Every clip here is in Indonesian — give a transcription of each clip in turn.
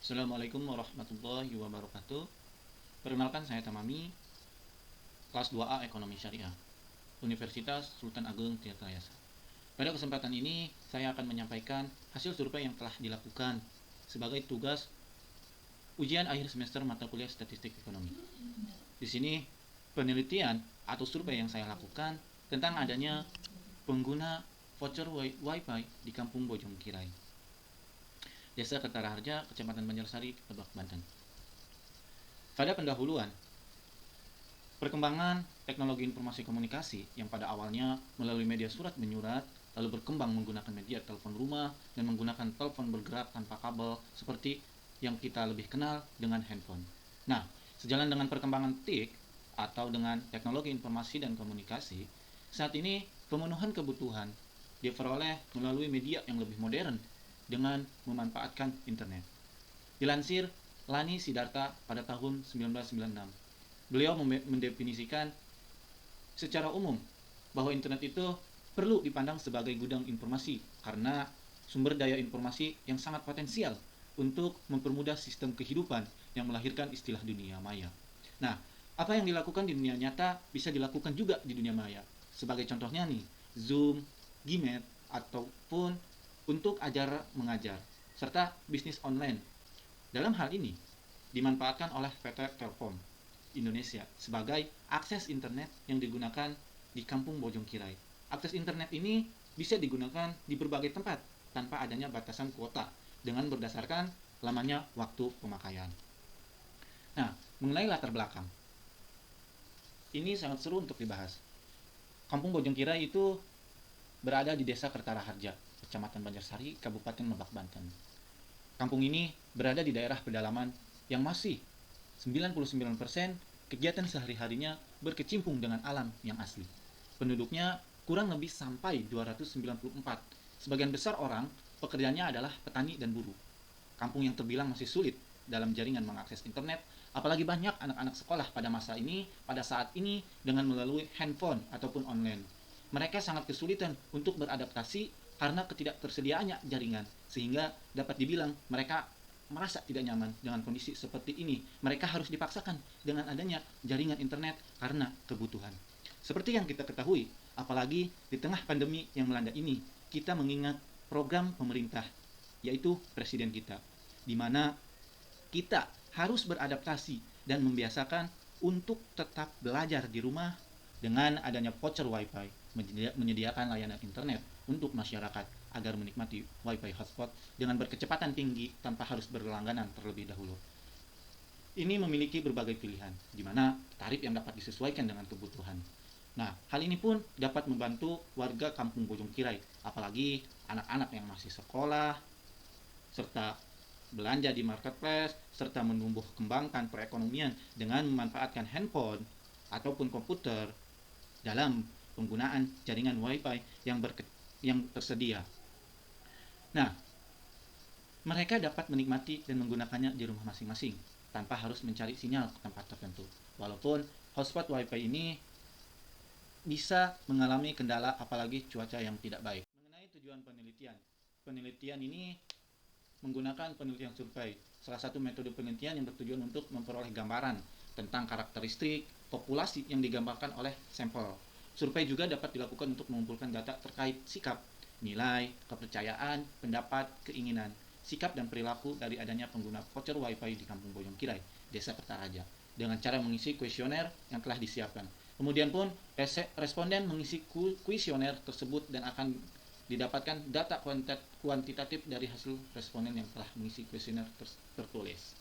Assalamualaikum warahmatullahi wabarakatuh. Perkenalkan, saya Tamami, kelas 2A Ekonomi Syariah, Universitas Sultan Ageng Tirtayasa. Pada kesempatan ini, saya akan menyampaikan hasil survei yang telah dilakukan sebagai tugas ujian akhir semester mata kuliah Statistik Ekonomi. Di sini, penelitian atau survei yang saya lakukan tentang adanya pengguna voucher Wi-Fi di Kampung Bojongkirai, Desa Kertaraharja, Kecamatan Banjarsari, Lebak, Banten. Pada pendahuluan, perkembangan teknologi informasi komunikasi yang pada awalnya melalui media surat menyurat, lalu berkembang menggunakan media telepon rumah dan menggunakan telepon bergerak tanpa kabel seperti yang kita lebih kenal dengan handphone. Nah, sejalan dengan perkembangan TIK atau dengan teknologi informasi dan komunikasi, saat ini pemenuhan kebutuhan diperoleh melalui media yang lebih modern dengan memanfaatkan internet. Dilansir Lani Sidarta pada tahun 1996, beliau mendefinisikan secara umum bahwa internet itu perlu dipandang sebagai gudang informasi karena sumber daya informasi yang sangat potensial untuk mempermudah sistem kehidupan yang melahirkan istilah dunia maya. Nah, apa yang dilakukan di dunia nyata bisa dilakukan juga di dunia maya. Sebagai contohnya nih, Zoom, Gmail, ataupun untuk ajar mengajar, serta bisnis online. Dalam hal ini, dimanfaatkan oleh PT Telkom Indonesia sebagai akses internet yang digunakan di Kampung Bojongkirai. Akses internet ini bisa digunakan di berbagai tempat tanpa adanya batasan kuota dengan berdasarkan lamanya waktu pemakaian. Nah, mengenai latar belakang, ini sangat seru untuk dibahas. Kampung Bojongkirai itu berada di Desa Kertaraharja, Kecamatan Banjarsari, Kabupaten Lebak, Banten. Kampung ini berada di daerah pedalaman yang masih 99% kegiatan sehari-harinya berkecimpung dengan alam yang asli. Penduduknya kurang lebih sampai 294. Sebagian besar orang pekerjaannya adalah petani dan buruh. Kampung yang terbilang masih sulit dalam jaringan mengakses internet, apalagi banyak anak-anak sekolah pada saat ini dengan melalui handphone ataupun online. Mereka sangat kesulitan untuk beradaptasi karena ketidaktersediaannya jaringan, sehingga dapat dibilang mereka merasa tidak nyaman dengan kondisi seperti ini. Mereka harus dipaksakan dengan adanya jaringan internet karena kebutuhan. Seperti yang kita ketahui, apalagi di tengah pandemi yang melanda ini, kita mengingat program pemerintah, yaitu Presiden kita, di mana kita harus beradaptasi dan membiasakan untuk tetap belajar di rumah dengan adanya voucher Wi-Fi, menyediakan layanan internet untuk masyarakat agar menikmati Wi-Fi hotspot dengan berkecepatan tinggi tanpa harus berlangganan terlebih dahulu. Ini memiliki berbagai pilihan, di mana tarif yang dapat disesuaikan dengan kebutuhan. Nah, hal ini pun dapat membantu warga Kampung Bojongkirai, apalagi anak-anak yang masih sekolah, serta belanja di marketplace, serta menumbuh kembangkan perekonomian dengan memanfaatkan handphone ataupun komputer dalam penggunaan jaringan Wi-Fi yang tersedia. Nah, mereka dapat menikmati dan menggunakannya di rumah masing-masing tanpa harus mencari sinyal ke tempat tertentu. Walaupun hotspot Wi-Fi ini bisa mengalami kendala apalagi cuaca yang tidak baik. Mengenai tujuan penelitian ini menggunakan penelitian survei, salah satu metode penelitian yang bertujuan untuk memperoleh gambaran tentang karakteristik populasi yang digambarkan oleh sampel. Survei juga dapat dilakukan untuk mengumpulkan data terkait sikap, nilai, kepercayaan, pendapat, keinginan, sikap dan perilaku dari adanya pengguna voucher Wi-Fi di Kampung Bojongkirai, Desa Kertaraharja, dengan cara mengisi kuesioner yang telah disiapkan. Kemudian pun responden mengisi kuesioner tersebut dan akan didapatkan data kuantitatif dari hasil responden yang telah mengisi kuesioner tertulis.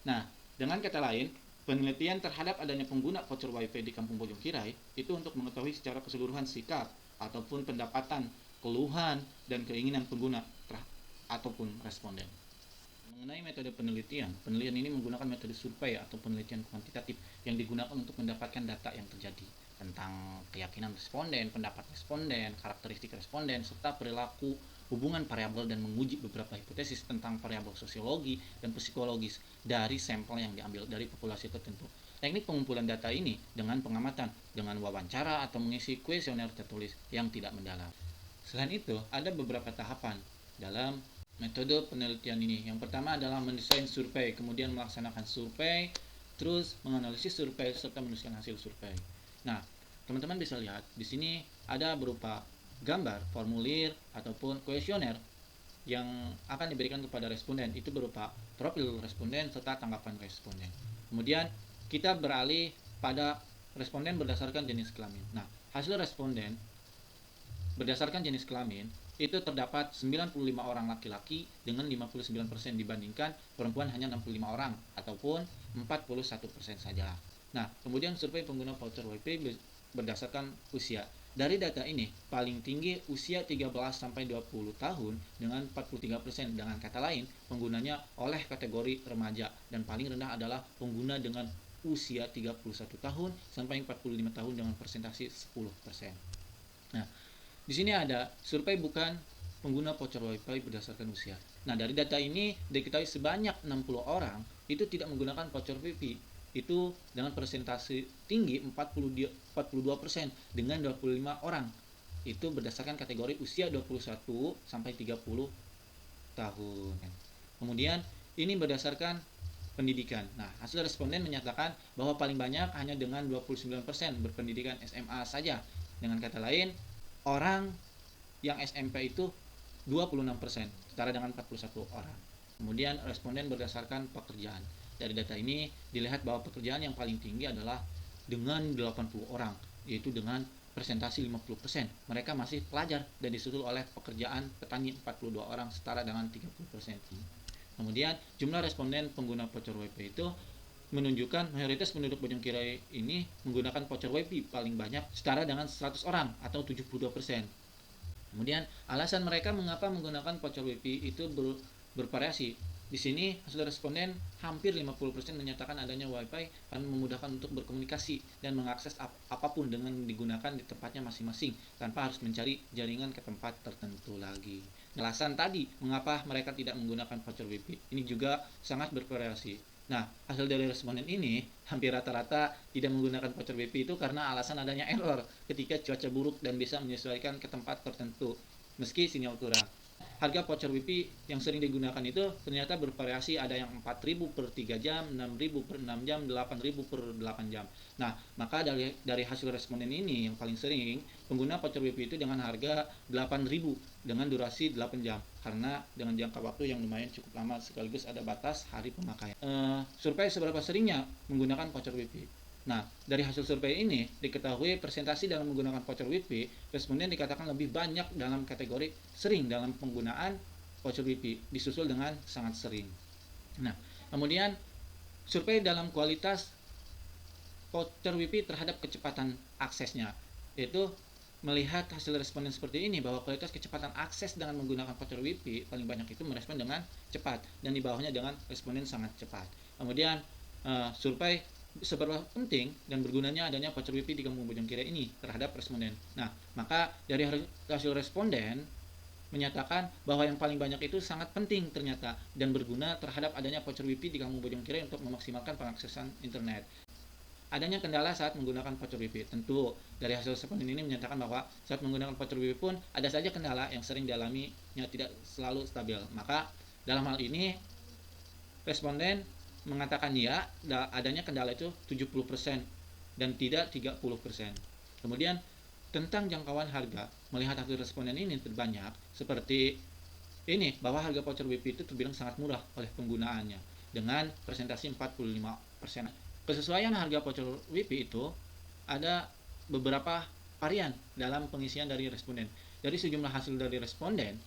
Nah, dengan kata lain, penelitian terhadap adanya pengguna voucher Wi-Fi di Kampung Bojongkirai itu untuk mengetahui secara keseluruhan sikap ataupun pendapatan, keluhan, dan keinginan pengguna ataupun responden. Mengenai metode penelitian ini menggunakan metode survei atau penelitian kuantitatif yang digunakan untuk mendapatkan data yang terjadi tentang keyakinan responden, pendapat responden, karakteristik responden, serta perilaku, hubungan variabel, dan menguji beberapa hipotesis tentang variabel sosiologi dan psikologis dari sampel yang diambil dari populasi tertentu. Teknik pengumpulan data ini dengan pengamatan, dengan wawancara atau mengisi kuesioner tertulis yang tidak mendalam. Selain itu, ada beberapa tahapan dalam metode penelitian ini. Yang pertama adalah mendesain survei, kemudian melaksanakan survei, terus menganalisis survei serta menuliskan hasil survei. Nah, teman-teman bisa lihat di sini ada berupa gambar, formulir ataupun kuesioner yang akan diberikan kepada responden. Itu berupa profil responden serta tanggapan responden. Kemudian kita beralih pada responden berdasarkan jenis kelamin. Nah, hasil responden berdasarkan jenis kelamin itu terdapat 95 orang laki-laki dengan 59% dibandingkan perempuan hanya 65 orang ataupun 41% saja. Nah, kemudian survei pengguna voucher WP berdasarkan usia. Dari data ini, paling tinggi usia 13 sampai 20 tahun dengan 43%. Dengan kata lain, penggunanya oleh kategori remaja, dan paling rendah adalah pengguna dengan usia 31 tahun sampai 45 tahun dengan persentase 10%. Nah, di sini ada survei bukan pengguna voucher WiFi berdasarkan usia. Nah, dari data ini diketahui sebanyak 60 orang itu tidak menggunakan voucher WiFi. Itu dengan persentase tinggi 42% dengan 25 orang. Itu berdasarkan kategori usia 21 sampai 30 tahun. Kemudian ini berdasarkan pendidikan. Nah, hasil responden menyatakan bahwa paling banyak hanya dengan 29% berpendidikan SMA saja. Dengan kata lain, orang yang SMP itu 26%, setara dengan 41 orang. Kemudian responden berdasarkan pekerjaan. Dari data ini dilihat bahwa pekerjaan yang paling tinggi adalah dengan 80 orang, yaitu dengan presentasi 50%. Mereka masih pelajar dan disusul oleh pekerjaan petani 42 orang, setara dengan 30%. Kemudian jumlah responden pengguna voucher WP itu menunjukkan mayoritas penduduk Bojongkirai ini menggunakan voucher WP paling banyak, setara dengan 100 orang atau 72%. Kemudian alasan mereka mengapa menggunakan voucher WP itu bervariasi. Di sini hasil responden hampir 50% menyatakan adanya WiFi karena memudahkan untuk berkomunikasi dan mengakses apapun dengan digunakan di tempatnya masing-masing tanpa harus mencari jaringan ke tempat tertentu lagi. Alasan tadi mengapa mereka tidak menggunakan voucher WiFi ini juga sangat bervariasi. Nah, hasil dari responden ini hampir rata-rata tidak menggunakan voucher WiFi itu karena alasan adanya error ketika cuaca buruk dan bisa menyesuaikan ke tempat tertentu meski sinyal kurang. Harga voucher WiFi yang sering digunakan itu ternyata bervariasi, ada yang 4.000 per 3 jam, 6.000 per 6 jam, 8.000 per 8 jam. Nah, maka dari hasil responden ini yang paling sering pengguna voucher WiFi itu dengan harga 8.000 dengan durasi 8 jam karena dengan jangka waktu yang lumayan cukup lama sekaligus ada batas hari pemakaian. Survei seberapa seringnya menggunakan voucher WiFi. Nah, dari hasil survei ini diketahui presentasi dalam menggunakan voucher WiFi, responden dikatakan lebih banyak dalam kategori sering dalam penggunaan voucher WiFi, disusul dengan sangat sering. Nah, kemudian survei dalam kualitas voucher WiFi terhadap kecepatan aksesnya, yaitu melihat hasil responden seperti ini bahwa kualitas kecepatan akses dengan menggunakan voucher WiFi paling banyak itu merespon dengan cepat dan di bawahnya dengan responden sangat cepat. Kemudian survei seberapa penting dan bergunanya adanya voucher WiFi di Kampung Bojongkirai ini terhadap responden. Nah, maka dari hasil responden menyatakan bahwa yang paling banyak itu sangat penting ternyata dan berguna terhadap adanya voucher WiFi di Kampung Bojongkirai untuk memaksimalkan pengaksesan internet. Adanya kendala saat menggunakan voucher WiFi. Tentu dari hasil responden ini menyatakan bahwa saat menggunakan voucher WiFi pun ada saja kendala yang sering dialaminya tidak selalu stabil. Maka dalam hal ini responden mengatakan ya, adanya kendala itu 70% dan tidak 30%. Kemudian tentang jangkauan harga, melihat hasil responden ini terbanyak seperti ini, bahwa harga voucher WiFi itu terbilang sangat murah oleh penggunaannya dengan presentasi 45%. Kesesuaian harga voucher WiFi itu ada beberapa varian dalam pengisian dari responden. Dari sejumlah hasil dari responden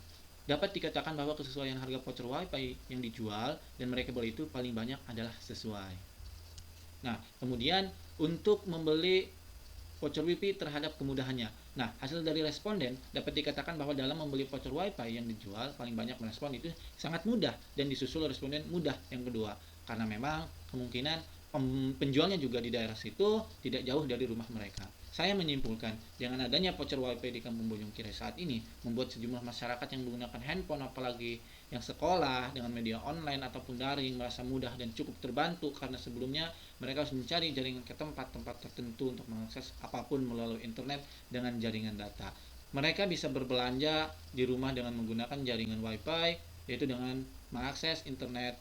dapat dikatakan bahwa kesesuaian harga voucher WiFi yang dijual dan mereka beli itu paling banyak adalah sesuai. Nah, kemudian untuk membeli voucher WiFi terhadap kemudahannya. Nah, hasil dari responden dapat dikatakan bahwa dalam membeli voucher WiFi yang dijual paling banyak merespon itu sangat mudah dan disusul responden mudah yang kedua. Karena memang kemungkinan penjualnya juga di daerah situ tidak jauh dari rumah mereka. Saya menyimpulkan, dengan adanya voucher WiFi di Kampung Bojongkirai saat ini membuat sejumlah masyarakat yang menggunakan handphone, apalagi yang sekolah dengan media online ataupun daring, merasa mudah dan cukup terbantu karena sebelumnya mereka harus mencari jaringan ke tempat-tempat tertentu untuk mengakses apapun melalui internet dengan jaringan data. Mereka bisa berbelanja di rumah dengan menggunakan jaringan WiFi yaitu dengan mengakses internet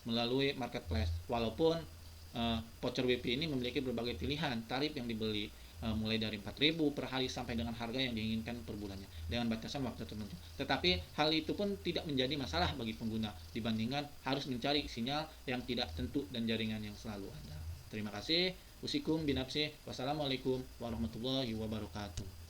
melalui marketplace. Walaupun voucher WiFi ini memiliki berbagai pilihan tarif yang dibeli, mulai dari 4.000 per hari sampai dengan harga yang diinginkan per bulannya dengan batasan waktu tertentu. Tetapi hal itu pun tidak menjadi masalah bagi pengguna dibandingkan harus mencari sinyal yang tidak tentu dan jaringan yang selalu ada. Terima kasih. Usikum binafsi. Wassalamualaikum warahmatullahi wabarakatuh.